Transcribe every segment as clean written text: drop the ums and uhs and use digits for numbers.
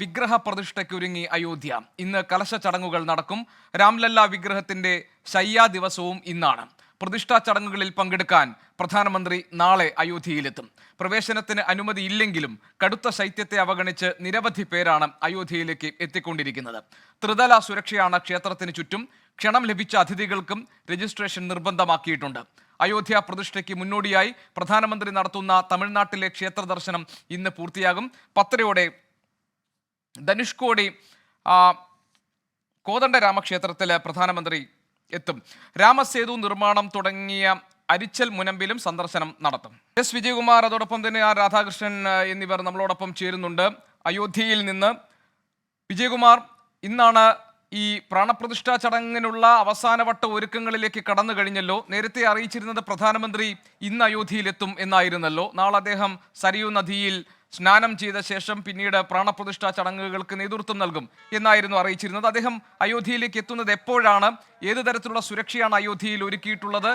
വിഗ്രഹ പ്രതിഷ്ഠയ്ക്കൊരുങ്ങി അയോധ്യ. ഇന്ന് കലശ ചടങ്ങുകൾ നടക്കും. രാംലല്ല വിഗ്രഹത്തിന്റെ ശയ്യാ ദിവസവും ഇന്നാണ്. പ്രതിഷ്ഠാ ചടങ്ങുകളിൽ പങ്കെടുക്കാൻ പ്രധാനമന്ത്രി നാളെ അയോധ്യയിലെത്തും. പ്രവേശനത്തിന് അനുമതിയില്ലെങ്കിലും കടുത്ത ശൈത്യത്തെ അവഗണിച്ച് നിരവധി പേരാണ് അയോധ്യയിലേക്ക് എത്തിക്കൊണ്ടിരിക്കുന്നത്. ത്രിതല സുരക്ഷയാണ് ക്ഷേത്രത്തിന് ചുറ്റും. ക്ഷണം ലഭിച്ച അതിഥികൾക്കും രജിസ്ട്രേഷൻ നിർബന്ധമാക്കിയിട്ടുണ്ട്. അയോധ്യ പ്രതിഷ്ഠയ്ക്ക് മുന്നോടിയായി പ്രധാനമന്ത്രി നടത്തുന്ന തമിഴ്നാട്ടിലെ ക്ഷേത്ര ദർശനം ഇന്ന് പൂർത്തിയാകും. 10:30 ധനുഷ്കോടി കോദണ്ഡ രാമക്ഷേത്രത്തിൽ പ്രധാനമന്ത്രി എത്തും. രാമസേതു നിർമ്മാണം തുടങ്ങിയ അരിച്ചൽ മുനമ്പിലും സന്ദർശനം നടത്തും. എസ് വിജയകുമാർ, അതോടൊപ്പം തന്നെ ആർ രാധാകൃഷ്ണൻ എന്നിവർ നമ്മളോടൊപ്പം ചേരുന്നുണ്ട് അയോധ്യയിൽ നിന്ന്. വിജയകുമാർ, ഇന്നാണ് ഈ പ്രാണപ്രതിഷ്ഠാ ചടങ്ങിനുള്ള അവസാനവട്ട ഒരുക്കങ്ങളിലേക്ക് കടന്നു കഴിഞ്ഞല്ലോ. നേരത്തെ അറിയിച്ചിരുന്നത് പ്രധാനമന്ത്രി ഇന്ന് അയോധ്യയിലെത്തും എന്നായിരുന്നല്ലോ. നാളെ അദ്ദേഹം സരയൂ നദിയിൽ സ്നാനം ചെയ്ത ശേഷം പിന്നീട് പ്രാണപ്രതിഷ്ഠാ ചടങ്ങുകൾക്ക് നേതൃത്വം നൽകും എന്നായിരുന്നു അറിയിച്ചിരുന്നത്. അദ്ദേഹം അയോധ്യയിലേക്ക് എത്തുന്നത് എപ്പോഴാണ്? ഏത് തരത്തിലുള്ള സുരക്ഷയാണ് അയോധ്യയിൽ ഒരുക്കിയിട്ടുള്ളത്?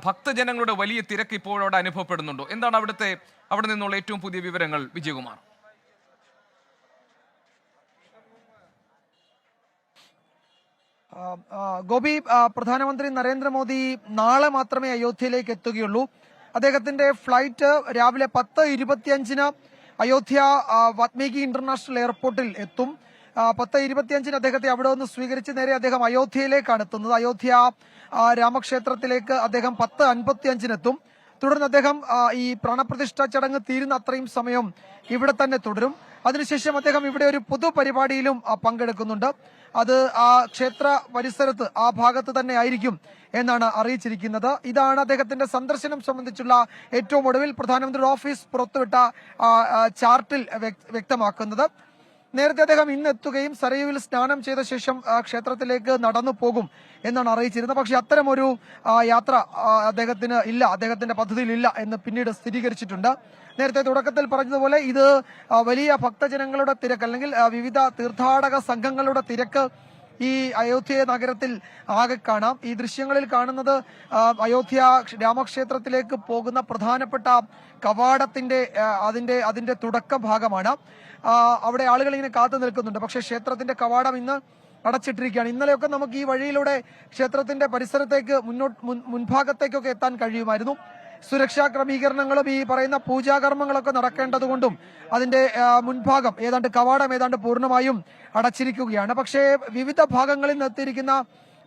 ഭക്തജനങ്ങളുടെ വലിയ തിരക്ക് ഇപ്പോഴവിടെ അനുഭവപ്പെടുന്നുണ്ടോ? എന്താണ് അവിടെ നിന്നുള്ള ഏറ്റവും പുതിയ വിവരങ്ങൾ, വിജയകുമാർ? ഗോപി, പ്രധാനമന്ത്രി നരേന്ദ്രമോദി നാളെ മാത്രമേ അയോധ്യയിലേക്ക് എത്തുകയുള്ളൂ. അദ്ദേഹത്തിന്റെ ഫ്ലൈറ്റ് രാവിലെ 10:25 അയോധ്യ വാത്മീകി ഇന്റർനാഷണൽ എയർപോർട്ടിൽ എത്തും. 10:25 അദ്ദേഹത്തെ അവിടെ നിന്ന് സ്വീകരിച്ച് നേരെ അദ്ദേഹം അയോധ്യയിലേക്കാണ് എത്തുന്നത്. അയോധ്യ രാമക്ഷേത്രത്തിലേക്ക് അദ്ദേഹം 10:55 എത്തും. തുടർന്ന് അദ്ദേഹം ഈ പ്രാണപ്രതിഷ്ഠാ ചടങ്ങ് തീരുന്ന അത്രയും സമയം ഇവിടെ തന്നെ തുടരും. അതിനുശേഷം അദ്ദേഹം ഇവിടെ ഒരു പൊതുപരിപാടിയിലും പങ്കെടുക്കുന്നുണ്ട്. അത് ആ ക്ഷേത്ര പരിസരത്ത് ആ ഭാഗത്ത് തന്നെ ആയിരിക്കും എന്നാണ് അറിയിച്ചിരിക്കുന്നത്. ഇതാണ് അദ്ദേഹത്തിന്റെ സന്ദർശനം സംബന്ധിച്ചുള്ള ഏറ്റവും ഒടുവിൽ പ്രധാനമന്ത്രിയുടെ ഓഫീസ് പുറത്തുവിട്ട ചാർട്ടിൽ വ്യക്തമാക്കുന്നത്. നേരത്തെ അദ്ദേഹം ഇന്ന് എത്തുകയും സരയുവിൽ സ്നാനം ചെയ്ത ശേഷം ക്ഷേത്രത്തിലേക്ക് നടന്നു പോകും എന്നാണ് അറിയിച്ചിരുന്നത്. പക്ഷെ അത്തരമൊരു യാത്ര അദ്ദേഹത്തിന്റെ പദ്ധതിയിലില്ല എന്ന് പിന്നീട് സ്ഥിരീകരിച്ചിട്ടുണ്ട്. നേരത്തെ തുടക്കത്തിൽ പറഞ്ഞതുപോലെ ഇത് വലിയ ഭക്തജനങ്ങളുടെ തിരക്ക്, അല്ലെങ്കിൽ വിവിധ തീർത്ഥാടക സംഘങ്ങളുടെ തിരക്ക് ഈ അയോധ്യ നഗരത്തിൽ ആകെ കാണാം. ഈ ദൃശ്യങ്ങളിൽ കാണുന്നത് അയോധ്യ രാമക്ഷേത്രത്തിലേക്ക് പോകുന്ന പ്രധാനപ്പെട്ട കവാടത്തിന്റെ അതിന്റെ തുടക്ക ഭാഗമാണ്. അവിടെ ആളുകൾ ഇങ്ങനെ കാത്തു നിൽക്കുന്നുണ്ട്. പക്ഷേ ക്ഷേത്രത്തിന്റെ കവാടം ഇന്ന് അടച്ചിട്ടിരിക്കുകയാണ്. ഇന്നലെയൊക്കെ നമുക്ക് ഈ വഴിയിലൂടെ ക്ഷേത്രത്തിന്റെ പരിസരത്തേക്ക് മുൻഭാഗത്തേക്കൊക്കെ എത്താൻ കഴിയുമായിരുന്നു. സുരക്ഷാ ക്രമീകരണങ്ങളും ഈ പറയുന്ന പൂജാകർമ്മങ്ങളൊക്കെ നടക്കേണ്ടതുകൊണ്ടും അതിന്റെ മുൻഭാഗം കവാടം ഏതാണ്ട് പൂർണ്ണമായും അടച്ചിരിക്കുകയാണ്. പക്ഷേ വിവിധ ഭാഗങ്ങളിൽ നിർത്തിയിരിക്കുന്ന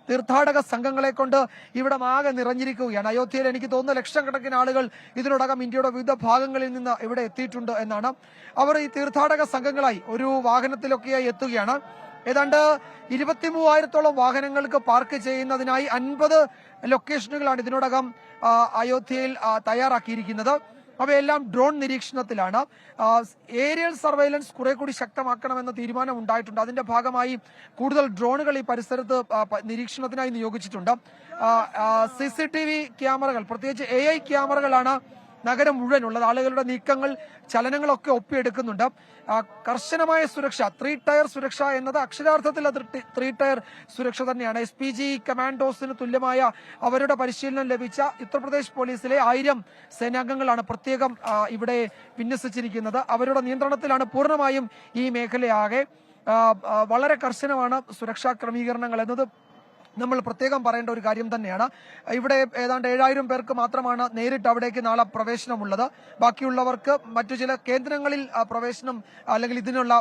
തീർത്ഥാടക സംഘങ്ങളെ കൊണ്ട് ഇവിടെ ആകെ നിറഞ്ഞിരിക്കുകയാണ്. അയോധ്യയിൽ എനിക്ക് തോന്നുന്നു ലക്ഷക്കണക്കിന് ആളുകൾ ഇതിനോടകം ഇന്ത്യയുടെ വിവിധ ഭാഗങ്ങളിൽ നിന്ന് ഇവിടെ എത്തിയിട്ടുണ്ട് എന്നാണ്. അവർ ഈ തീർത്ഥാടക സംഘങ്ങളായി ഒരു വാഹനത്തിലൊക്കെയായി എത്തുകയാണ്. ഏതാണ്ട് 23,000-ഓളം വാഹനങ്ങൾക്ക് പാർക്ക് ചെയ്യുന്നതിനായി 50 ലൊക്കേഷനുകളാണ് ഇതിനോടകം അയോധ്യയിൽ തയ്യാറാക്കിയിരിക്കുന്നത്. അവയെല്ലാം ഡ്രോൺ നിരീക്ഷണത്തിലാണ്. ഏരിയൽ സർവൈലൻസ് കുറെ കൂടി ശക്തമാക്കണമെന്ന തീരുമാനം ഉണ്ടായിട്ടുണ്ട്. അതിന്റെ ഭാഗമായി കൂടുതൽ ഡ്രോണുകൾ ഈ പരിസരത്ത് നിരീക്ഷണത്തിനായി നിയോഗിച്ചിട്ടുണ്ട്. CCTV ക്യാമറകൾ, പ്രത്യേകിച്ച് AI ക്യാമറകളാണ് നഗരം മുഴുവൻ ഉള്ളത്. ആളുകളുടെ നീക്കങ്ങൾ, ചലനങ്ങളൊക്കെ ഒപ്പിയെടുക്കുന്നുണ്ട്. കർശനമായ സുരക്ഷ, 3 ടയർ സുരക്ഷ എന്നത് അക്ഷരാർത്ഥത്തിൽ അത് 3 ടയർ സുരക്ഷ തന്നെയാണ്. SPG കമാൻഡോസിന് തുല്യമായ അവരുടെ പരിശീലനം ലഭിച്ച ഉത്തർപ്രദേശ് പോലീസിലെ 1000 സേനാംഗങ്ങളാണ് പ്രത്യേകം ഇവിടെ വിന്യസിച്ചിരിക്കുന്നത്. അവരുടെ നിയന്ത്രണത്തിലാണ് പൂർണ്ണമായും ഈ മേഖലയാകെ. വളരെ കർശനമാണ് സുരക്ഷാ ക്രമീകരണങ്ങൾ എന്നത് നമ്മൾ പ്രത്യേകം പറയേണ്ട ഒരു കാര്യം തന്നെയാണ്. ഇവിടെ ഏതാണ്ട് 7000 പേർക്ക് മാത്രമാണ് നേരിട്ട് അവിടേക്ക് നാളെ പ്രവേശനമുള്ളത്. ബാക്കിയുള്ളവർക്ക് മറ്റു ചില കേന്ദ്രങ്ങളിൽ പ്രവേശനം, അല്ലെങ്കിൽ ഇതിനുള്ള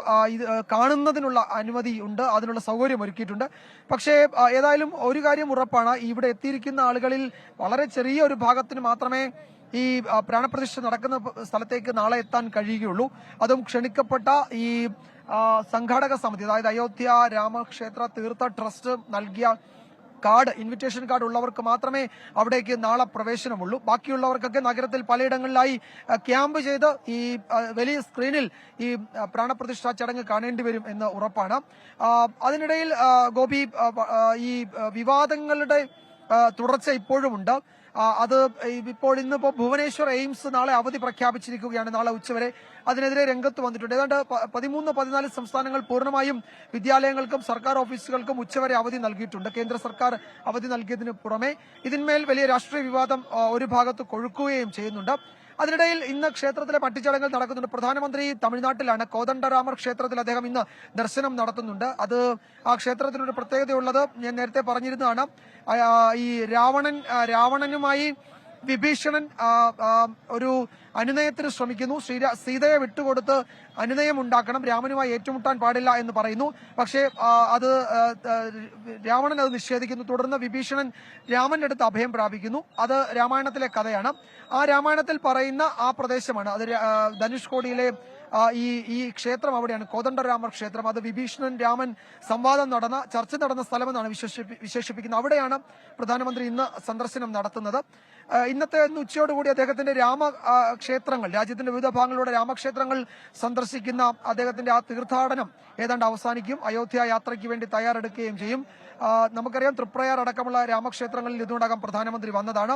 കാണുന്നതിനുള്ള അനുമതി ഉണ്ട്, അതിനുള്ള സൗകര്യം ഒരുക്കിയിട്ടുണ്ട്. പക്ഷേ ഏതായാലും ഒരു കാര്യം ഉറപ്പാണ്, ഇവിടെ എത്തിയിരിക്കുന്ന ആളുകളിൽ വളരെ ചെറിയ ഒരു ഭാഗത്തിന് മാത്രമേ ഈ പ്രാണപ്രതിഷ്ഠ നടക്കുന്ന സ്ഥലത്തേക്ക് നാളെ എത്താൻ കഴിയുകയുള്ളൂ. അതും ക്ഷണിക്കപ്പെട്ട ഈ സംഘാടക സമിതി, അതായത് അയോധ്യ രാമക്ഷേത്ര തീർത്ഥ ട്രസ്റ്റ് നൽകിയ ഇൻവിറ്റേഷൻ കാർഡ് ഉള്ളവർക്ക് മാത്രമേ അവിടേക്ക് നാളെ പ്രവേശനമുള്ളൂ. ബാക്കിയുള്ളവർക്കൊക്കെ നഗരത്തിൽ പലയിടങ്ങളിലായി ക്യാമ്പ് ചെയ്ത് ഈ വലിയ സ്ക്രീനിൽ ഈ പ്രാണപ്രതിഷ്ഠാ ചടങ്ങ് കാണേണ്ടി വരും എന്ന് ഉറപ്പാണ്. അതിനിടയിൽ ഗോപി, ഈ വിവാദങ്ങളുടെ തുടർച്ച ഇപ്പോഴുമുണ്ട്. അത് ഇന്നിപ്പോ ഭുവനേശ്വർ എയിംസ് നാളെ അവധി പ്രഖ്യാപിച്ചിരിക്കുകയാണ്, നാളെ ഉച്ചവരെ. അതിനെതിരെ രംഗത്ത് വന്നിട്ടുണ്ട്. ഏതാണ്ട് 13-14 സംസ്ഥാനങ്ങൾ പൂർണ്ണമായും വിദ്യാലയങ്ങൾക്കും സർക്കാർ ഓഫീസുകൾക്കും ഉച്ചവരെ അവധി നൽകിയിട്ടുണ്ട്. കേന്ദ്ര സർക്കാർ അവധി നൽകിയതിന് പുറമെ ഇതിന്മേൽ വലിയ രാഷ്ട്രീയ വിവാദം ഒരു ഭാഗത്ത് കൊഴുക്കുകയും ചെയ്യുന്നുണ്ട്. അതിനിടയിൽ ഇന്ന് ക്ഷേത്രത്തിലെ പട്ടിച്ചടങ്ങുകൾ നടക്കുന്നുണ്ട്. പ്രധാനമന്ത്രി തമിഴ്നാട്ടിലാണ്. കോദണ്ഡരാമർ ക്ഷേത്രത്തിൽ അദ്ദേഹം ഇന്ന് ദർശനം നടത്തുന്നുണ്ട്. അത് ആ ക്ഷേത്രത്തിനൊരു പ്രത്യേകതയുള്ളത് ഞാൻ നേരത്തെ പറഞ്ഞിരുന്നതാണ്. ഈ രാവണനുമായി വിഭീഷണൻ ഒരു അനുനയത്തിന് ശ്രമിക്കുന്നു. സീതയെ വിട്ടുകൊടുത്ത് അനുനയം ഉണ്ടാക്കണം, രാമനുമായി ഏറ്റുമുട്ടാൻ പാടില്ല എന്ന് പറയുന്നു. പക്ഷേ അത് രാവണൻ അത് നിഷേധിക്കുന്നു. തുടർന്ന് വിഭീഷണൻ രാമന്റെ അടുത്ത് അഭയം പ്രാപിക്കുന്നു. അത് രാമായണത്തിലെ കഥയാണ്. ആ രാമായണത്തിൽ പറയുന്ന ആ പ്രദേശമാണ് അത്. ധനുഷ്കോടിയിലെ ഈ ക്ഷേത്രം അവിടെയാണ്, കോദണ്ഡരാമർ ക്ഷേത്രം. അത് വിഭീഷണൻ രാമൻ സംവാദം നടന്ന ചർച്ച നടന്ന സ്ഥലമെന്നാണ് വിശേഷിപ്പിക്കുന്നത്. അവിടെയാണ് പ്രധാനമന്ത്രി ഇന്ന് സന്ദർശനം നടത്തുന്നത്. ഇന്നത്തെ ഉച്ചയോടുകൂടി അദ്ദേഹത്തിന്റെ രാമക്ഷേത്രങ്ങൾ, രാജ്യത്തിന്റെ വിവിധ ഭാഗങ്ങളിലൂടെ രാമക്ഷേത്രങ്ങൾ സന്ദർശിക്കുന്ന അദ്ദേഹത്തിന്റെ ആ തീർത്ഥാടനം ഏതാണ്ട് അവസാനിക്കും. അയോധ്യ യാത്രയ്ക്ക് വേണ്ടി തയ്യാറെടുക്കുകയും ചെയ്യും. നമുക്കറിയാം, തൃപ്രയാർ അടക്കമുള്ള രാമക്ഷേത്രങ്ങളിൽ ഇതിനോടകം പ്രധാനമന്ത്രി വന്നതാണ്.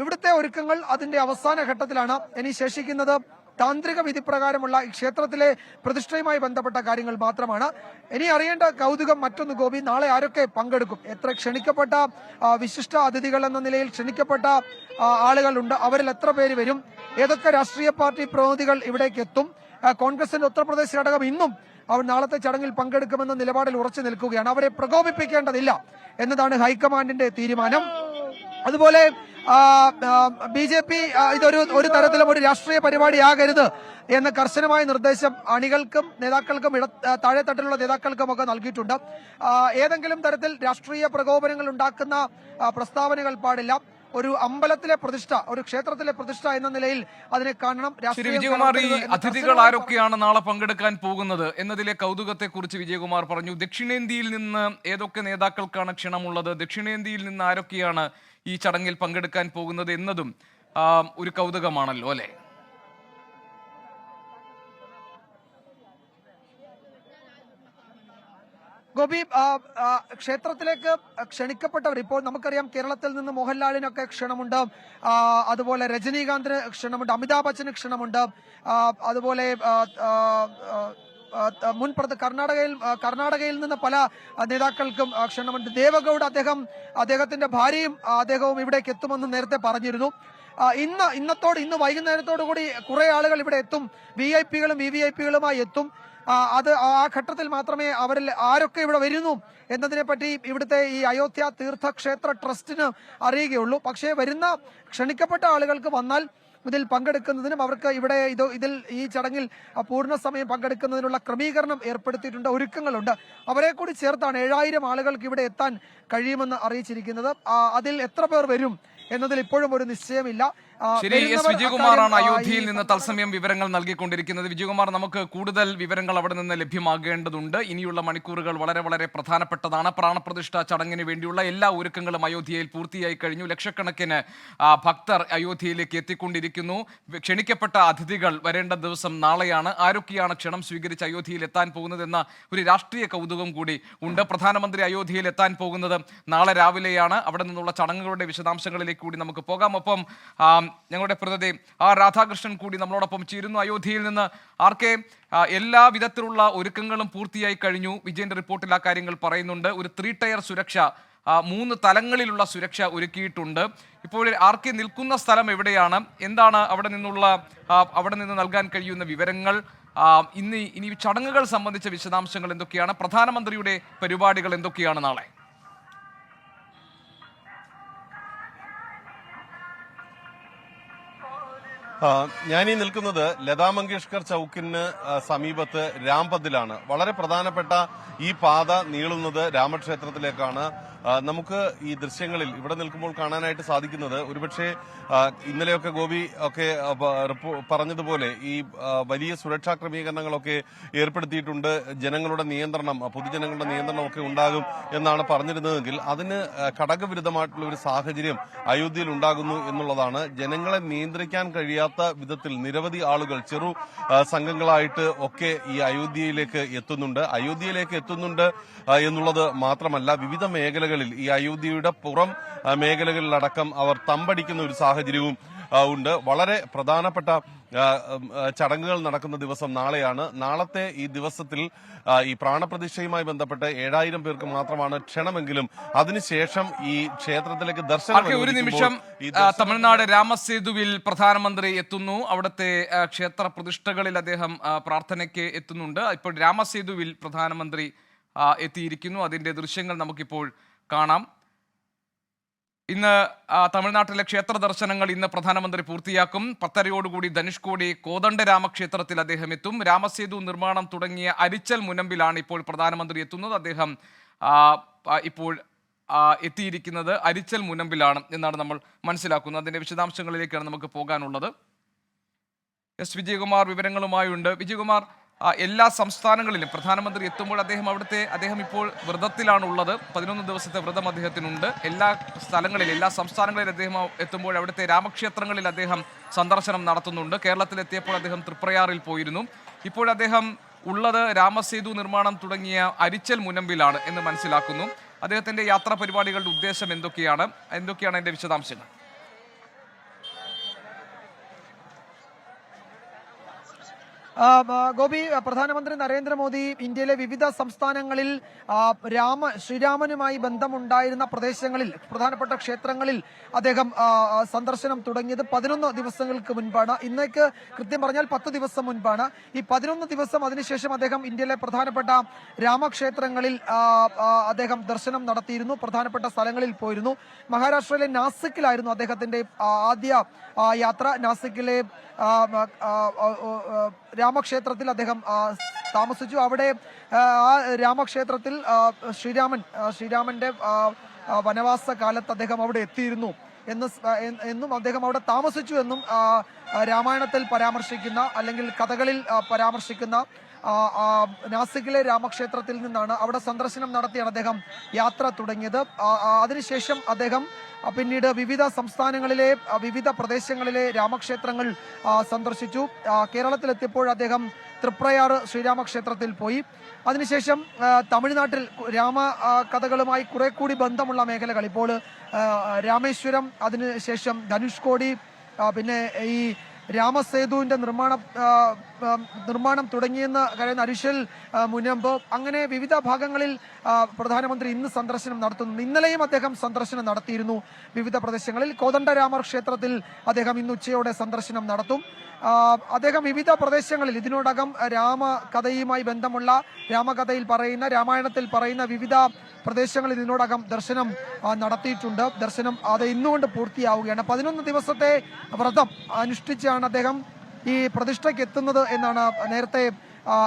ഇവിടുത്തെ ഒരുക്കങ്ങൾ അതിന്റെ അവസാന ഘട്ടത്തിലാണ്. ഇനി ശേഷിക്കുന്നത് താന്ത്രിക വിധി പ്രകാരമുള്ള ഈ ക്ഷേത്രത്തിലെ പ്രതിഷ്ഠയുമായി ബന്ധപ്പെട്ട കാര്യങ്ങൾ മാത്രമാണ്. ഇനി അറിയേണ്ട കൗതുകം മറ്റൊന്ന് ഗോപി, നാളെ ആരൊക്കെ പങ്കെടുക്കും? എത്ര ക്ഷണിക്കപ്പെട്ട വിശിഷ്ട അതിഥികൾ എന്ന നിലയിൽ ക്ഷണിക്കപ്പെട്ട ആളുകളുണ്ട്? അവരിൽ എത്ര പേര് വരും? ഏതൊക്കെ രാഷ്ട്രീയ പാർട്ടി പ്രതിനിധികൾ ഇവിടേക്ക് എത്തും? കോൺഗ്രസിന്റെ ഉത്തർപ്രദേശ് ഘടകം ഇന്നും അവർ നാളത്തെ ചടങ്ങിൽ പങ്കെടുക്കുമെന്ന നിലപാടിൽ ഉറച്ചു നിൽക്കുകയാണ്. അവരെ പ്രകോപിപ്പിക്കേണ്ടതില്ല എന്നതാണ് ഹൈക്കമാൻഡിന്റെ തീരുമാനം. അതുപോലെ BJP ഒരു തരത്തിലും ഒരു രാഷ്ട്രീയ പരിപാടിയാകരുത് എന്ന കർശനമായ നിർദ്ദേശം അണികൾക്കും നേതാക്കൾക്കും താഴെത്തട്ടിലുള്ള നേതാക്കൾക്കും ഒക്കെ നൽകിയിട്ടുണ്ട്. ഏതെങ്കിലും തരത്തിൽ രാഷ്ട്രീയ പ്രകോപനങ്ങൾ ഉണ്ടാക്കുന്ന പ്രസ്താവനകൾ പാടില്ല. ഒരു അമ്പലത്തിലെ പ്രതിഷ്ഠ, ഒരു ക്ഷേത്രത്തിലെ പ്രതിഷ്ഠ എന്ന നിലയിൽ അതിനെ കാണണം. വിജയകുമാർ, ഈ അതിഥികൾ ആരൊക്കെയാണ് നാളെ പങ്കെടുക്കാൻ പോകുന്നത് എന്നതിലെ കൗതുകത്തെ കുറിച്ച് വിജയകുമാർ പറഞ്ഞു. ദക്ഷിണേന്ത്യയിൽ നിന്ന് ഏതൊക്കെ നേതാക്കൾക്കാണ് ക്ഷണമുള്ളത്? ദക്ഷിണേന്ത്യയിൽ നിന്ന് ആരൊക്കെയാണ് ഈ ചടങ്ങിൽ പങ്കെടുക്കാൻ പോകുന്നത് എന്നതും ഒരു കൗതുകമാണല്ലോ അല്ലെ? ഗോപി, ക്ഷേത്രത്തിലേക്ക് ക്ഷണിക്കപ്പെട്ടവർ ഇപ്പോൾ നമുക്കറിയാം, കേരളത്തിൽ നിന്ന് മോഹൻലാലിനൊക്കെ ക്ഷണമുണ്ട്. അതുപോലെ രജനീകാന്തിന് ക്ഷണമുണ്ട്, അമിതാഭ് ബച്ചന് ക്ഷണമുണ്ട്. അതുപോലെ മുൻ കർണാടകയിൽ നിന്ന് പല നേതാക്കൾക്കും ക്ഷണമുണ്ട്. ദേവഗൌഡ അദ്ദേഹത്തിന്റെ ഭാര്യയും അദ്ദേഹവും ഇവിടേക്ക് എത്തുമെന്ന് നേരത്തെ പറഞ്ഞിരുന്നു. ഇന്ന് വൈകുന്നേരത്തോടു കൂടി കുറെ ആളുകൾ ഇവിടെ എത്തും. VIP-കളും VVIP-കളുമായി എത്തും. അത് ആ ഘട്ടത്തിൽ മാത്രമേ അവരിൽ ആരൊക്കെ ഇവിടെ വരുന്നു എന്നതിനെ പറ്റി ഇവിടുത്തെ ഈ അയോധ്യ തീർത്ഥക്ഷേത്ര ട്രസ്റ്റിന് അറിയുകയുള്ളൂ. പക്ഷേ വരുന്ന ക്ഷണിക്കപ്പെട്ട ആളുകൾക്ക് വന്നാൽ ഇതിൽ പങ്കെടുക്കുന്നതിനും അവർക്ക് ഇവിടെ ഈ ചടങ്ങിൽ പൂർണ്ണ സമയം പങ്കെടുക്കുന്നതിനുള്ള ക്രമീകരണം ഏർപ്പെടുത്തിയിട്ടുണ്ട്, ഒരുക്കങ്ങളുണ്ട്. അവരെ കൂടി ചേർത്താണ് 7000 ആളുകൾക്ക് ഇവിടെ എത്താൻ കഴിയുമെന്ന് അറിയിച്ചിരിക്കുന്നത്. അതിൽ എത്ര പേർ വരും എന്നതിൽ ഇപ്പോഴും ഒരു നിശ്ചയമില്ല. ശരി, എസ് വിജയകുമാറാണ് അയോധ്യയിൽ നിന്ന് തത്സമയം വിവരങ്ങൾ നൽകിക്കൊണ്ടിരിക്കുന്നത്. വിജയകുമാർ, നമുക്ക് കൂടുതൽ വിവരങ്ങൾ അവിടെ നിന്ന് ലഭ്യമാകേണ്ടതുണ്ട്. ഇനിയുള്ള മണിക്കൂറുകൾ വളരെ വളരെ പ്രധാനപ്പെട്ടതാണ്. പ്രാണപ്രതിഷ്ഠ ചടങ്ങിന് വേണ്ടിയുള്ള എല്ലാ ഒരുക്കങ്ങളും അയോധ്യയിൽ പൂർത്തിയായി കഴിഞ്ഞു. ലക്ഷക്കണക്കിന് ഭക്തർ അയോധ്യയിലേക്ക് എത്തിക്കൊണ്ടിരിക്കുന്നു. ക്ഷണിക്കപ്പെട്ട അതിഥികൾ വരേണ്ട ദിവസം നാളെയാണ്. ആരൊക്കെയാണ് ക്ഷണം സ്വീകരിച്ച് അയോധ്യയിൽ എത്താൻ പോകുന്നതെന്ന ഒരു രാഷ്ട്രീയ കൗതുകം കൂടി ഉണ്ട്. പ്രധാനമന്ത്രി അയോധ്യയിൽ എത്താൻ പോകുന്നത് നാളെ രാവിലെയാണ്. അവിടെ നിന്നുള്ള ചടങ്ങുകളുടെ വിശദാംശങ്ങളിലേക്ക് കൂടി നമുക്ക് പോകാം. ഒപ്പം ഞങ്ങളുടെ പ്രതിനിധി രാധാകൃഷ്ണൻ കൂടി നമ്മളോടൊപ്പം ചേരുന്നു അയോധ്യയിൽ നിന്ന്. ആർക്കെ, എല്ലാ വിധത്തിലുള്ള ഒരുക്കങ്ങളും പൂർത്തിയായി കഴിഞ്ഞു. വിജയന്റെ റിപ്പോർട്ടിൽ ആ കാര്യങ്ങൾ പറയുന്നുണ്ട്. ഒരു 3 ടയർ സുരക്ഷ, 3 തലങ്ങളിലുള്ള സുരക്ഷ ഒരുക്കിയിട്ടുണ്ട്. ഇപ്പോൾ ആർക്കെ നിൽക്കുന്ന സ്ഥലം എവിടെയാണ്? എന്താണ് അവിടെ നിന്ന് നൽകാൻ കഴിയുന്ന വിവരങ്ങൾ? ഇനി ചടങ്ങുകൾ സംബന്ധിച്ച വിശദാംശങ്ങൾ എന്തൊക്കെയാണ്? പ്രധാനമന്ത്രിയുടെ പരിപാടികൾ എന്തൊക്കെയാണ് നാളെ? ഞാനീ നിൽക്കുന്നത് ലതാ മങ്കേഷ്കർ ചൌക്കിന് സമീപത്ത് രാംപഥിലാണ്. വളരെ പ്രധാനപ്പെട്ട ഈ പാത നീളുന്നത് രാമക്ഷേത്രത്തിലേക്കാണ്. നമുക്ക് ഈ ദൃശ്യങ്ങളിൽ ഇവിടെ നിൽക്കുമ്പോൾ കാണാനായിട്ട് സാധിക്കുന്നത്, ഒരുപക്ഷെ ഇന്നലെയൊക്കെ ഗോപി ഒക്കെ പറഞ്ഞതുപോലെ ഈ വലിയ സുരക്ഷാ ക്രമീകരണങ്ങളൊക്കെ ഏർപ്പെടുത്തിയിട്ടുണ്ട്. ജനങ്ങളുടെ നിയന്ത്രണം, പൊതുജനങ്ങളുടെ നിയന്ത്രണം ഒക്കെ ഉണ്ടാകും എന്നാണ് പറഞ്ഞിരുന്നതെങ്കിൽ അതിന് ഘടകവിരുദ്ധമായിട്ടുള്ള ഒരു സാഹചര്യം അയോധ്യയിൽ ഉണ്ടാകുന്നു എന്നുള്ളതാണ്. ജനങ്ങളെ നിയന്ത്രിക്കാൻ കഴിയാത്ത വിധത്തിൽ നിരവധി ആളുകൾ ചെറു സംഘങ്ങളായിട്ട് ഒക്കെ ഈ അയോധ്യയിലേക്ക് എത്തുന്നുണ്ട് എന്നുള്ളത് മാത്രമല്ല, വിവിധ മേഖലകളിൽ ഈ അയോധ്യയുടെ പുറം മേഖലകളിലടക്കം അവർ തമ്പടിക്കുന്ന ഒരു സാഹചര്യവും ഉണ്ട്. വളരെ പ്രധാനപ്പെട്ട ചടങ്ങുകൾ നടക്കുന്ന ദിവസം നാളെയാണ്. നാളത്തെ ഈ ദിവസത്തിൽ ഈ പ്രാണപ്രതിഷ്ഠയുമായി ബന്ധപ്പെട്ട് 7000 പേർക്ക് മാത്രമാണ് ക്ഷണമെങ്കിലും അതിനുശേഷം ഈ ക്ഷേത്രത്തിലേക്ക് ദർശനം ഒരു നിമിഷം തമിഴ്നാട് രാമസേതുവിൽ പ്രധാനമന്ത്രി എത്തുന്നു. അവിടുത്തെ ക്ഷേത്ര പ്രതിഷ്ഠകളിൽ അദ്ദേഹം പ്രാർത്ഥനയ്ക്ക് എത്തുന്നുണ്ട്. ഇപ്പോൾ രാമസേതുവിൽ പ്രധാനമന്ത്രി എത്തിയിരിക്കുന്നു. അതിന്റെ ദൃശ്യങ്ങൾ നമുക്കിപ്പോൾ കാണാം. ഇന്ന് തമിഴ്നാട്ടിലെ ക്ഷേത്ര ദർശനങ്ങൾ ഇന്ന് പ്രധാനമന്ത്രി പൂർത്തിയാക്കും. 10:30 ധനുഷ്കോടി കോദണ്ഡ രാമക്ഷേത്രത്തിൽ അദ്ദേഹം എത്തും. രാമസേതു നിർമ്മാണം തുടങ്ങിയ അരിച്ചൽ മുനമ്പിലാണ് ഇപ്പോൾ പ്രധാനമന്ത്രി എത്തുന്നത്. അദ്ദേഹം ഇപ്പോൾ എത്തിയിരിക്കുന്നത് അരിച്ചൽ മുനമ്പിലാണ് എന്നാണ് നമ്മൾ മനസ്സിലാക്കുന്നത്. അതിന്റെ വിശദാംശങ്ങളിലേക്കാണ് നമുക്ക് പോകാനുള്ളത്. എസ് വിജയകുമാർ വിവരങ്ങളുമായുണ്ട്. വിജയകുമാർ, എല്ലാ സംസ്ഥാനങ്ങളിലും പ്രധാനമന്ത്രി എത്തുമ്പോൾ അദ്ദേഹം ഇപ്പോൾ വ്രതത്തിലാണുള്ളത്. 11 ദിവസത്തെ വ്രതം അദ്ദേഹത്തിനുണ്ട്. എല്ലാ സംസ്ഥാനങ്ങളിലും അദ്ദേഹം എത്തുമ്പോൾ അവിടുത്തെ രാമക്ഷേത്രങ്ങളിൽ അദ്ദേഹം സന്ദർശനം നടത്തുന്നുണ്ട്. കേരളത്തിലെത്തിയപ്പോൾ അദ്ദേഹം തൃപ്രയാറിൽ പോയിരുന്നു. ഇപ്പോൾ അദ്ദേഹം ഉള്ളത് രാമസേതു നിർമ്മാണം തുടങ്ങിയ അരിച്ചൽ മുനമ്പിലാണ് എന്ന് മനസ്സിലാക്കുന്നു. അദ്ദേഹത്തിന്റെ യാത്രാ പരിപാടികളുടെ ഉദ്ദേശം എന്തൊക്കെയാണ് അതിന്റെ വിശദാംശങ്ങൾ? ഗോപി, പ്രധാനമന്ത്രി നരേന്ദ്രമോദി ഇന്ത്യയിലെ വിവിധ സംസ്ഥാനങ്ങളിൽ ശ്രീരാമനുമായി ബന്ധമുണ്ടായിരുന്ന പ്രദേശങ്ങളിൽ, പ്രധാനപ്പെട്ട ക്ഷേത്രങ്ങളിൽ അദ്ദേഹം സന്ദർശനം തുടങ്ങിയത് 11 ദിവസങ്ങൾക്ക് മുൻപാണ്. ഇന്നേക്ക് കൃത്യം പറഞ്ഞാൽ 10 ദിവസം മുൻപാണ്. ഈ 11 ദിവസം അതിനുശേഷം അദ്ദേഹം ഇന്ത്യയിലെ പ്രധാനപ്പെട്ട രാമക്ഷേത്രങ്ങളിൽ അദ്ദേഹം ദർശനം നടത്തിയിരുന്നു. പ്രധാനപ്പെട്ട സ്ഥലങ്ങളിൽ പോയിരുന്നു. മഹാരാഷ്ട്രയിലെ നാസിക്കിലായിരുന്നു അദ്ദേഹത്തിന്റെ ആദ്യ യാത്ര. നാസിക്കിലെ രാമക്ഷേത്രത്തിൽ അദ്ദേഹം താമസിച്ചു. അവിടെ ആ രാമക്ഷേത്രത്തിൽ ശ്രീരാമന്റെ വനവാസ കാലത്ത് അദ്ദേഹം അവിടെ എത്തിയിരുന്നു എന്നും അദ്ദേഹം അവിടെ താമസിച്ചു എന്നും രാമായണത്തിൽ പരാമർശിക്കുന്ന അല്ലെങ്കിൽ കഥകളിൽ പരാമർശിക്കുന്ന നാസിക്കിലെ രാമക്ഷേത്രത്തിൽ നിന്നാണ് അവിടെ സന്ദർശനം നടത്തിയാണ് അദ്ദേഹം യാത്ര തുടങ്ങിയത്. അതിനുശേഷം അദ്ദേഹം പിന്നീട് വിവിധ സംസ്ഥാനങ്ങളിലെ വിവിധ പ്രദേശങ്ങളിലെ രാമക്ഷേത്രങ്ങൾ സന്ദർശിച്ചു. കേരളത്തിലെത്തിയപ്പോൾ അദ്ദേഹം തൃപ്രയാർ ശ്രീരാമക്ഷേത്രത്തിൽ പോയി. അതിനുശേഷം തമിഴ്നാട്ടിൽ രാമ കഥകളുമായി കുറെ കൂടി ബന്ധമുള്ള മേഖലകൾ, ഇപ്പോൾ രാമേശ്വരം, അതിനുശേഷം ധനുഷ്കോടി, പിന്നെ ഈ രാമസേതുവിന്റെ നിർമ്മാണം തുടങ്ങിയെന്ന് കഴിയുന്ന അരിശൽ മുനമ്പ്, അങ്ങനെ വിവിധ ഭാഗങ്ങളിൽ പ്രധാനമന്ത്രി ഇന്ന് സന്ദർശനം നടത്തുന്നു. ഇന്നലെയും അദ്ദേഹം സന്ദർശനം നടത്തിയിരുന്നു വിവിധ പ്രദേശങ്ങളിൽ. കോദണ്ഡ രാമർ ക്ഷേത്രത്തിൽ അദ്ദേഹം ഇന്ന് ഉച്ചയോടെ സന്ദർശനം നടത്തും. അദ്ദേഹം വിവിധ പ്രദേശങ്ങളിൽ ഇതിനോടകം രാമകഥയുമായി ബന്ധമുള്ള, രാമകഥയിൽ പറയുന്ന, രാമായണത്തിൽ പറയുന്ന വിവിധ പ്രദേശങ്ങളിൽ ഇതിനോടകം ദർശനം നടത്തിയിട്ടുണ്ട്. ദർശനം അത് ഇന്നുകൊണ്ട് പൂർത്തിയാവുകയാണ്. 11 ദിവസത്തെ വ്രതം അനുഷ്ഠിച്ചാണ് അദ്ദേഹം ഈ പ്രതിഷ്ഠയ്ക്ക് എത്തുന്നത് എന്നാണ് നേരത്തെ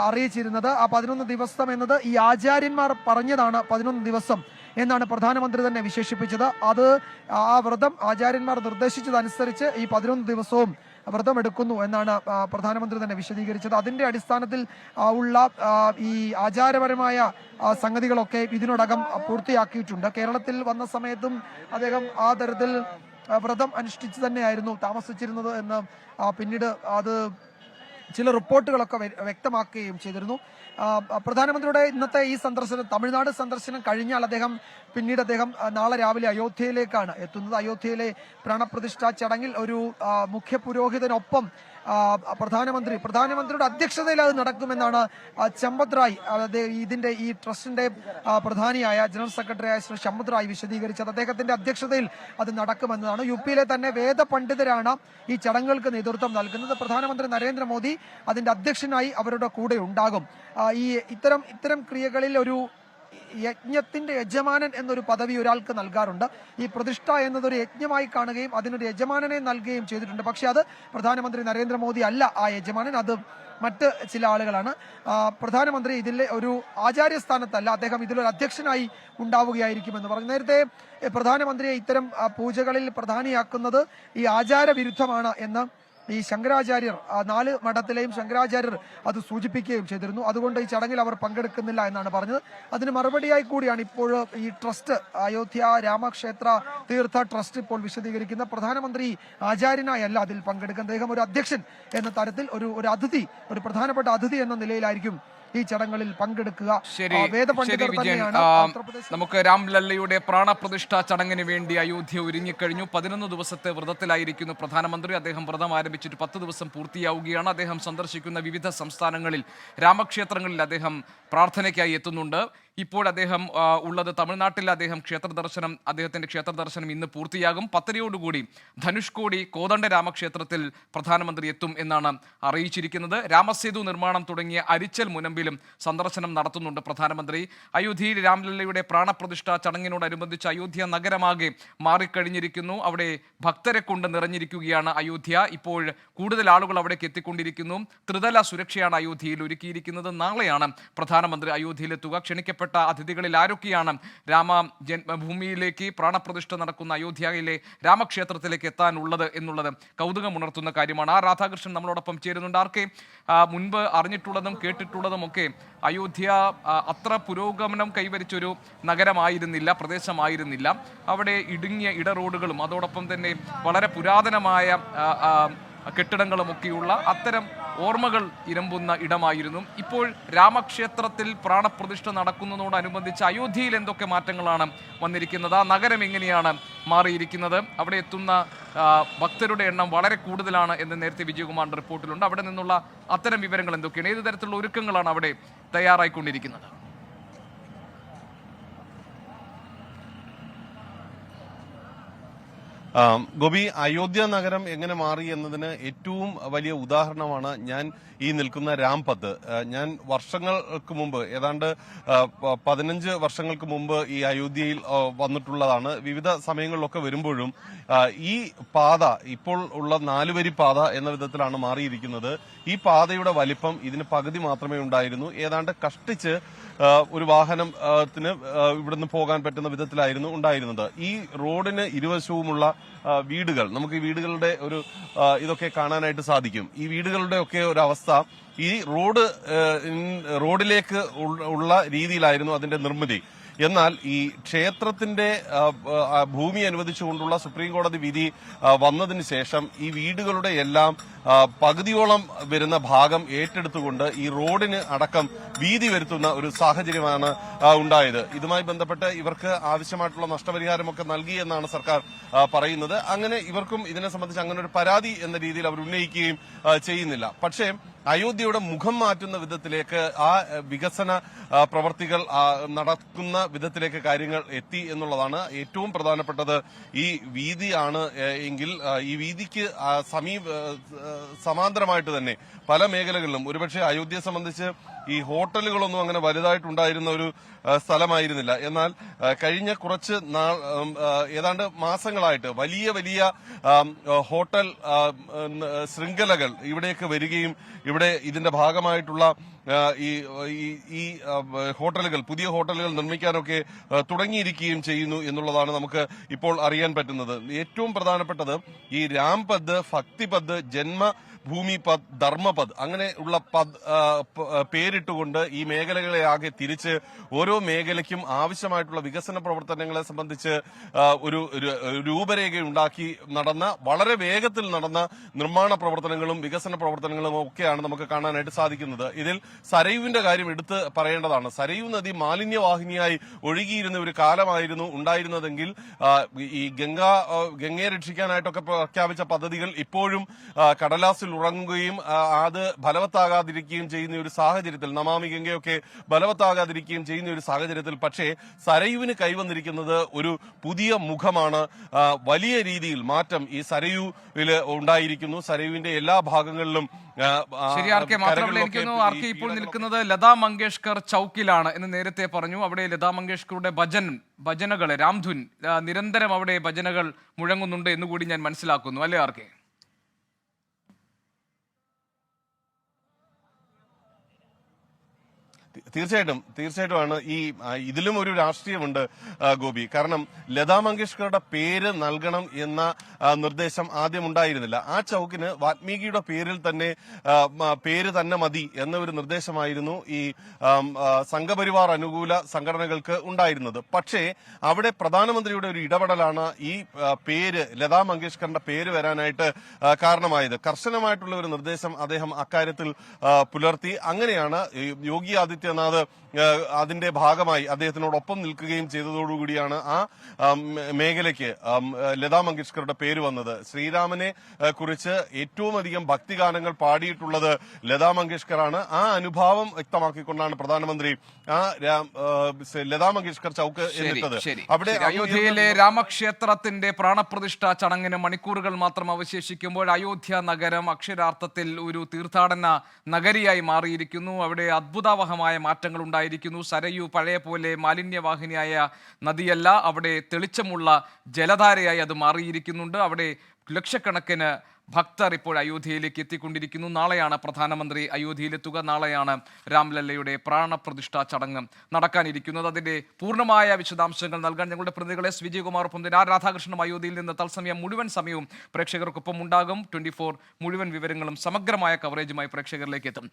അറിയിച്ചിരുന്നത്. ആ 11 ദിവസം എന്നത് ഈ ആചാര്യന്മാർ പറഞ്ഞതാണ് 11 ദിവസം എന്നാണ് പ്രധാനമന്ത്രി തന്നെ വിശേഷിപ്പിച്ചത്. അത് ആ വ്രതം ആചാര്യന്മാർ നിർദ്ദേശിച്ചതനുസരിച്ച് ഈ 11 ദിവസവും വ്രതമെടുക്കുന്നു എന്നാണ് പ്രധാനമന്ത്രി തന്നെ വിശദീകരിച്ചത്. അതിന്റെ അടിസ്ഥാനത്തിൽ ഉള്ള ഈ ആചാരപരമായ സംഗതികളൊക്കെ ഇതിനോടകം പൂർത്തിയാക്കിയിട്ടുണ്ട്. കേരളത്തിൽ വന്ന സമയത്തും അദ്ദേഹം ആ തരത്തിൽ വ്രതം അനുഷ്ഠിച്ച് തന്നെയായിരുന്നു താമസിച്ചിരുന്നത് എന്ന് പിന്നീട് അത് ചില റിപ്പോർട്ടുകളൊക്കെ വ്യക്തമാക്കുകയും ചെയ്തിരുന്നു. പ്രധാനമന്ത്രിയുടെ ഇന്നത്തെ ഈ സന്ദർശനം, തമിഴ്നാട് സന്ദർശനം കഴിഞ്ഞാൽ പിന്നീട് അദ്ദേഹം നാളെ രാവിലെ അയോധ്യയിലേക്കാണ് എത്തുന്നത്. അയോധ്യയിലെ പ്രാണപ്രതിഷ്ഠാ ചടങ്ങിൽ ഒരു മുഖ്യ പുരോഹിതനൊപ്പം പ്രധാനമന്ത്രിയുടെ അധ്യക്ഷതയിൽ അത് നടക്കുമെന്നാണ് ചമ്പത് റായ്, ഈ ട്രസ്റ്റിന്റെ പ്രധാനിയായ ജനറൽ സെക്രട്ടറിയായ ശ്രീ ചമ്പത് റായ് വിശദീകരിച്ചത്. അദ്ദേഹത്തിന്റെ അധ്യക്ഷതയിൽ അത് നടക്കുമെന്നതാണ്. യുപിയിലെ തന്നെ വേദപണ്ഡിതരാണ് ഈ ചടങ്ങുകൾക്ക് നേതൃത്വം നൽകുന്നത്. പ്രധാനമന്ത്രി നരേന്ദ്രമോദി അതിന്റെ അധ്യക്ഷനായി അവരുടെ കൂടെ ഉണ്ടാകും. ഈ ഇത്തരം ക്രിയകളിൽ ഒരു യജ്ഞത്തിന്റെ യജമാനൻ എന്നൊരു പദവി ഒരാൾക്ക് നൽകാറുണ്ട്. ഈ പ്രതിഷ്ഠ എന്നതൊരു യജ്ഞമായി കാണുകയും അതിനൊരു യജമാനനെ നൽകുകയും ചെയ്തിട്ടുണ്ട്. പക്ഷെ അത് പ്രധാനമന്ത്രി നരേന്ദ്രമോദി അല്ല ആ യജമാനൻ, അത് മറ്റ് ചില ആളുകളാണ്. പ്രധാനമന്ത്രി ഇതിലെ ഒരു ആചാര്യസ്ഥാനത്തല്ല, അദ്ദേഹം ഇതിലൊരു അധ്യക്ഷനായി ഉണ്ടാവുകയായിരിക്കുമെന്ന് പറഞ്ഞു. നേരത്തെ പ്രധാനമന്ത്രിയെ ഇത്തരം പൂജകളിൽ പ്രധാനിയാക്കുന്നത് ഈ ആചാരവിരുദ്ധമാണ് എന്ന് ഈ ശങ്കരാചാര്യർ, 4 മഠത്തിലെയും ശങ്കരാചാര്യർ അത് സൂചിപ്പിക്കുകയും ചെയ്തിരുന്നു. അതുകൊണ്ട് ഈ ചടങ്ങിൽ അവർ പങ്കെടുക്കുന്നില്ല എന്നാണ് പറഞ്ഞത്. അതിന് മറുപടിയായി കൂടിയാണ് ഇപ്പോൾ ഈ ട്രസ്റ്റ്, അയോധ്യ രാമക്ഷേത്ര തീർത്ഥ ട്രസ്റ്റ് ഇപ്പോൾ വിശദീകരിക്കുന്ന പ്രധാനമന്ത്രി ആചാര്യനായല്ല അതിൽ പങ്കെടുക്കുന്നത്. അദ്ദേഹം ഒരു അധ്യക്ഷൻ എന്ന തരത്തിൽ ഒരു അതിഥി, ഒരു പ്രധാനപ്പെട്ട അതിഥി എന്ന നിലയിലായിരിക്കും ഈ ചടങ്ങുകളിൽ പങ്കെടുക്കുക. ശരി ശരി വേദപണ്ഡിതർ വിജയൻ, തന്നെയാണ് ഉത്തർപ്രദേശ്. നമുക്ക് രാംലല്ലയുടെ പ്രാണപ്രതിഷ്ഠാ ചടങ്ങിന് വേണ്ടി അയോധ്യ ഒരുങ്ങിക്കഴിഞ്ഞു. 11 ദിവസത്തെ വ്രതത്തിലായിരിക്കുന്നു പ്രധാനമന്ത്രി. അദ്ദേഹം വ്രതം ആരംഭിച്ചിട്ട് 10 ദിവസം പൂർത്തിയാവുകയാണ്. അദ്ദേഹം സന്ദർശിക്കുന്ന വിവിധ സംസ്ഥാനങ്ങളിൽ രാമക്ഷേത്രങ്ങളിൽ അദ്ദേഹം പ്രാർത്ഥനയ്ക്കായി എത്തുന്നുണ്ട്. ഇപ്പോൾ അദ്ദേഹം ഉള്ളത് തമിഴ്നാട്ടിൽ. അദ്ദേഹത്തിന്റെ ക്ഷേത്ര ദർശനം ഇന്ന് പൂർത്തിയാകും. 10:30 ധനുഷ്കോടി കോദണ്ഡ രാമക്ഷേത്രത്തിൽ പ്രധാനമന്ത്രി എത്തും എന്നാണ് അറിയിച്ചിരിക്കുന്നത്. രാമസേതു നിർമ്മാണം തുടങ്ങിയ അരിച്ചൽ മുനമ്പിലും സന്ദർശനം നടത്തുന്നുണ്ട് പ്രധാനമന്ത്രി. അയോധ്യയിൽ രാംലല്ലയുടെ പ്രാണപ്രതിഷ്ഠാ ചടങ്ങിനോടനുബന്ധിച്ച് അയോധ്യ നഗരമാകെ മാറിക്കഴിഞ്ഞിരിക്കുന്നു. അവിടെ ഭക്തരെ കൊണ്ട് നിറഞ്ഞിരിക്കുകയാണ് അയോധ്യ. ഇപ്പോൾ കൂടുതൽ ആളുകൾ അവിടേക്ക് എത്തിക്കൊണ്ടിരിക്കുന്നു. ത്രിതല സുരക്ഷയാണ് അയോധ്യയിൽ ഒരുക്കിയിരിക്കുന്നത്. നാളെയാണ് പ്രധാനമന്ത്രി അയോധ്യയിലെത്തുക. ക്ഷണിക്കപ്പെട്ട അതിഥികളിൽ ആരൊക്കെയാണ് രാമ ജന്മഭൂമിയിലേക്ക് പ്രാണപ്രതിഷ്ഠ നടക്കുന്ന അയോധ്യയിലെ രാമക്ഷേത്രത്തിലേക്ക് എത്താനുള്ളത് എന്നുള്ളത് കൗതുകമുണർത്തുന്ന കാര്യമാണ്. രാധാകൃഷ്ണൻ നമ്മളോടൊപ്പം ചേരുന്നുണ്ട്. ആർക്കെ മുൻപ് അറിഞ്ഞിട്ടുള്ളതും കേട്ടിട്ടുള്ളതും ഒക്കെ അയോധ്യ അത്ര പുരോഗമനം കൈവരിച്ചൊരു നഗരമായിരുന്നില്ല, പ്രദേശമായിരുന്നില്ല. അവിടെ ഇടുങ്ങിയ ഇടറോഡുകളും അതോടൊപ്പം തന്നെ വളരെ പുരാതനമായ കെട്ടിടങ്ങളുമൊക്കെയുള്ള അത്തരം ഓർമ്മകൾ ഇരമ്പുന്ന ഇടമായിരുന്നു. ഇപ്പോൾ രാമക്ഷേത്രത്തിൽ പ്രാണപ്രതിഷ്ഠ നടക്കുന്നതോടനുബന്ധിച്ച് അയോധ്യയിൽ എന്തൊക്കെ മാറ്റങ്ങളാണ് വന്നിരിക്കുന്നത്? ആ നഗരം എങ്ങനെയാണ് മാറിയിരിക്കുന്നത്? അവിടെ എത്തുന്ന ഭക്തരുടെ എണ്ണം വളരെ കൂടുതലാണ് എന്ന് നേരത്തെ വിജയകുമാറിന്റെ റിപ്പോർട്ടിലുണ്ട്. അവിടെ നിന്നുള്ള അത്തരം വിവരങ്ങൾ എന്തൊക്കെയാണ്? ഏത് തരത്തിലുള്ള ഒരുക്കങ്ങളാണ് അവിടെ തയ്യാറായിക്കൊണ്ടിരിക്കുന്നത്? ഗോപി, അയോധ്യ നഗരം എങ്ങനെ മാറി എന്നതിന് ഏറ്റവും വലിയ ഉദാഹരണമാണ് ഞാൻ ഈ നിൽക്കുന്ന രാംപത്ത്. ഞാൻ വർഷങ്ങൾക്ക് മുമ്പ്, ഏതാണ്ട് 15 വർഷങ്ങൾക്ക് മുമ്പ് ഈ അയോധ്യയിൽ വന്നിട്ടുള്ളതാണ്. വിവിധ സമയങ്ങളിലൊക്കെ വരുമ്പോഴും ഈ പാത ഇപ്പോൾ ഉള്ള 4 വരി പാത എന്ന വിധത്തിലാണ് മാറിയിരിക്കുന്നത്. ഈ പാതയുടെ വലിപ്പം ഇതിന് പകുതി മാത്രമേ ഉണ്ടായിരുന്നു. ഏതാണ്ട് കഷ്ടിച്ച് ഒരു വാഹനത്തിന് ഇവിടുന്ന് പോകാൻ പറ്റുന്ന വിധത്തിലായിരുന്നു ഉണ്ടായിരുന്നത്. ഈ റോഡിന് ഇരുവശവുമുള്ള വീടുകൾ, നമുക്ക് ഈ വീടുകളുടെ ഒരു ഇതൊക്കെ കാണാനായിട്ട് സാധിക്കും. ഈ വീടുകളുടെ ഒക്കെ ഒരു അവസ്ഥ ഈ റോഡിലേക്ക് ഉള്ള രീതിയിലായിരുന്നു അതിന്റെ നിർമ്മിതി. എന്നാൽ ഈ ക്ഷേത്രത്തിന്റെ ഭൂമി അനുവദിച്ചുകൊണ്ടുള്ള സുപ്രീം കോടതി വിധി വന്നതിന് ശേഷം ഈ വീടുകളുടെ എല്ലാം പകുതിയോളം വരുന്ന ഭാഗം ഏറ്റെടുത്തുകൊണ്ട് ഈ റോഡിന് അടക്കം വീതി വരുത്തുന്ന ഒരു സാഹചര്യമാണ് ഉണ്ടായത്. ഇതുമായി ബന്ധപ്പെട്ട് ഇവർക്ക് ആവശ്യമായിട്ടുള്ള നഷ്ടപരിഹാരമൊക്കെ നൽകി എന്നാണ് സർക്കാർ പറയുന്നത്. അങ്ങനെ ഇവർക്കും ഇതിനെ സംബന്ധിച്ച് അങ്ങനെ ഒരു പരാതി എന്ന രീതിയിൽ അവർ ഉന്നയിക്കുകയും ചെയ്യുന്നില്ല. പക്ഷേ അയോധ്യയുടെ മുഖം മാറ്റുന്ന വിധത്തിലേക്ക് ആ വികസന പ്രവർത്തികൾ നടക്കുന്ന വിധത്തിലേക്ക് കാര്യങ്ങൾ എത്തി എന്നുള്ളതാണ് ഏറ്റവും പ്രധാനപ്പെട്ടത്. ഈ വീതിയാണ് എങ്കിൽ ഈ വീതിക്ക് സമാന്തരമായിട്ട് തന്നെ പല മേഖലകളിലും, ഒരുപക്ഷെ അയോധ്യയെ സംബന്ധിച്ച് ഈ ഹോട്ടലുകളൊന്നും അങ്ങനെ വലുതായിട്ടുണ്ടായിരുന്ന ഒരു സ്ഥലമായിരുന്നില്ല. എന്നാൽ കഴിഞ്ഞ കുറച്ച് ഏതാണ്ട് മാസങ്ങളായിട്ട് വലിയ വലിയ ഹോട്ടൽ ശൃംഖലകൾ ഇവിടേക്ക് വരികയും ഇവിടെ ഇതിന്റെ ഭാഗമായിട്ടുള്ള ഈ ഹോട്ടലുകൾ, പുതിയ ഹോട്ടലുകൾ നിർമ്മിക്കാനൊക്കെ തുടങ്ങിയിരിക്കുകയും ചെയ്യുന്നു എന്നുള്ളതാണ് നമുക്ക് ഇപ്പോൾ അറിയാൻ പറ്റുന്നത്. ഏറ്റവും പ്രധാനപ്പെട്ടത് ഈ രാംപദ്, ഭക്തിപദ്, ജന്മഭൂമി പദ്, ധർമ്മപദ്, അങ്ങനെയുള്ള പേരിട്ടുകൊണ്ട് ഈ മേഖലകളെ ആകെ തിരിച്ച് ഓരോ മേഖലയ്ക്കും ആവശ്യമായിട്ടുള്ള വികസന പ്രവർത്തനങ്ങളെ സംബന്ധിച്ച് ഒരു രൂപരേഖ ഉണ്ടാക്കി നടന്ന, വളരെ വേഗത്തിൽ നടന്ന നിർമ്മാണ പ്രവർത്തനങ്ങളും വികസന പ്രവർത്തനങ്ങളും ഒക്കെയാണ് നമുക്ക് കാണാനായിട്ട് സാധിക്കുന്നത്. ഇതിൽ സരയുവിന്റെ കാര്യം എടുത്ത് പറയേണ്ടതാണ്. സരയു നദി മാലിന്യവാഹിനിയായി ഒഴുകിയിരുന്ന ഒരു കാലമായിരുന്നു ഉണ്ടായിരുന്നതെങ്കിൽ ഈ ഗംഗയെ രക്ഷിക്കാനായിട്ടൊക്കെ പ്രഖ്യാപിച്ച പദ്ധതികൾ ഇപ്പോഴും കടലാസിൽ ഉറങ്ങുകയും അത് ഫലവത്താകാതിരിക്കുകയും ചെയ്യുന്ന ഒരു സാഹചര്യത്തിൽ, നമാമി ഗംഗയൊക്കെ ഫലവത്താകാതിരിക്കുകയും ചെയ്യുന്ന ഒരു സാഹചര്യത്തിൽ പക്ഷേ സരയുവിന് കൈവന്നിരിക്കുന്നത് ഒരു പുതിയ മുഖമാണ്. വലിയ രീതിയിൽ മാറ്റം ഈ സരയുവിൽ ഉണ്ടായിരിക്കുന്നു. സരയുവിന്റെ എല്ലാ ഭാഗങ്ങളിലും ശരി. ആർക്കെ മാത്രമല്ല, എനിക്കൊന്നു ആർക്കെ ഇപ്പോൾ നിൽക്കുന്നത് ലതാ മങ്കേഷ്കർ ചൌക്കിലാണ് എന്ന് നേരത്തെ പറഞ്ഞു. അവിടെ ലതാ മങ്കേഷ്കറുടെ ഭജനകൾ, രാംധുൻ നിരന്തരം അവിടെ ഭജനകൾ മുഴങ്ങുന്നുണ്ട് എന്നുകൂടി ഞാൻ മനസ്സിലാക്കുന്നു, അല്ലേ ആർക്കെ? തീർച്ചയായിട്ടുമാണ് ഇതിലും ഒരു രാഷ്ട്രീയമുണ്ട് ഗോപി. കാരണം ലതാ മങ്കേഷ്കറുടെ പേര് നൽകണം എന്ന നിർദ്ദേശം ആദ്യം ഉണ്ടായിരുന്നില്ല. ആ ചൌക്കിന് വാൽമീകിയുടെ പേരിൽ തന്നെ പേര് തന്നെ മതി എന്ന ഒരു നിർദ്ദേശമായിരുന്നു ഈ സംഘപരിവാർ അനുകൂല സംഘടനകൾക്ക് ഉണ്ടായിരുന്നത്. പക്ഷേ അവിടെ പ്രധാനമന്ത്രിയുടെ ഒരു ഇടപെടലാണ് ഈ പേര് ലതാ മങ്കേഷ്കറിന്റെ പേര് വരാനായിട്ട് കാരണമായത്. കർശനമായിട്ടുള്ള ഒരു നിർദ്ദേശം അദ്ദേഹം അക്കാര്യത്തിൽ പുലർത്തി. അങ്ങനെയാണ് യോഗി ആദിത്യനാഥ് അതിന്റെ ഭാഗമായി അദ്ദേഹത്തിനോടൊപ്പം നിൽക്കുകയും ചെയ്തതോടുകൂടിയാണ് ആ മേഖലയ്ക്ക് ലതാ മങ്കേഷ്കറുടെ പേര് വന്നത്. ശ്രീരാമനെ കുറിച്ച് ഏറ്റവും അധികം ഭക്തിഗാനങ്ങൾ പാടിയിട്ടുള്ളത് ലതാ മങ്കേഷ്കറാണ്. ആ അനുഭാവം വ്യക്തമാക്കിക്കൊണ്ടാണ് പ്രധാനമന്ത്രി ആ ലതാ മങ്കേഷ്കർ ചൌക്ക് എന്നിട്ടത്. അവിടെ അയോധ്യയിലെ രാമക്ഷേത്രത്തിന്റെ പ്രാണപ്രതിഷ്ഠ ചടങ്ങിന് മണിക്കൂറുകൾ മാത്രം അവശേഷിക്കുമ്പോൾ അയോധ്യ നഗരം അക്ഷരാർത്ഥത്തിൽ ഒരു തീർത്ഥാടന നഗരിയായി മാറിയിരിക്കുന്നു. അവിടെ അത്ഭുതാവഹമായ മാറ്റങ്ങൾ ഉണ്ടായിരിക്കുന്നു. സരയു പഴയ പോലെ മാലിന്യവാഹിനിയായ നദിയല്ല, അവിടെ തെളിച്ചമുള്ള ജലധാരയായി അത് മാറിയിരിക്കുന്നുണ്ട്. അവിടെ ലക്ഷക്കണക്കിന് ഭക്തർ ഇപ്പോൾ അയോധ്യയിലേക്ക് എത്തിക്കൊണ്ടിരിക്കുന്നു. നാളെയാണ് പ്രധാനമന്ത്രി അയോധ്യയിലെത്തുക. നാളെയാണ് രാംലല്ലയുടെ പ്രാണപ്രതിഷ്ഠാ ചടങ്ങ് നടക്കാനിരിക്കുന്നത്. അതിന്റെ പൂർണ്ണമായ വിശദാംശങ്ങൾ നൽകാൻ ഞങ്ങളുടെ പ്രതിനിധികളെ വിജയകുമാറൊപ്പം തന്നെ രാധാകൃഷ്ണനും അയോധ്യയിൽ നിന്ന് തത്സമയം മുഴുവൻ സമയവും പ്രേക്ഷകർക്കൊപ്പം ഉണ്ടാകും. 24 മുഴുവൻ വിവരങ്ങളും സമഗ്രമായ കവറേജുമായി പ്രേക്ഷകരിലേക്ക് എത്തും.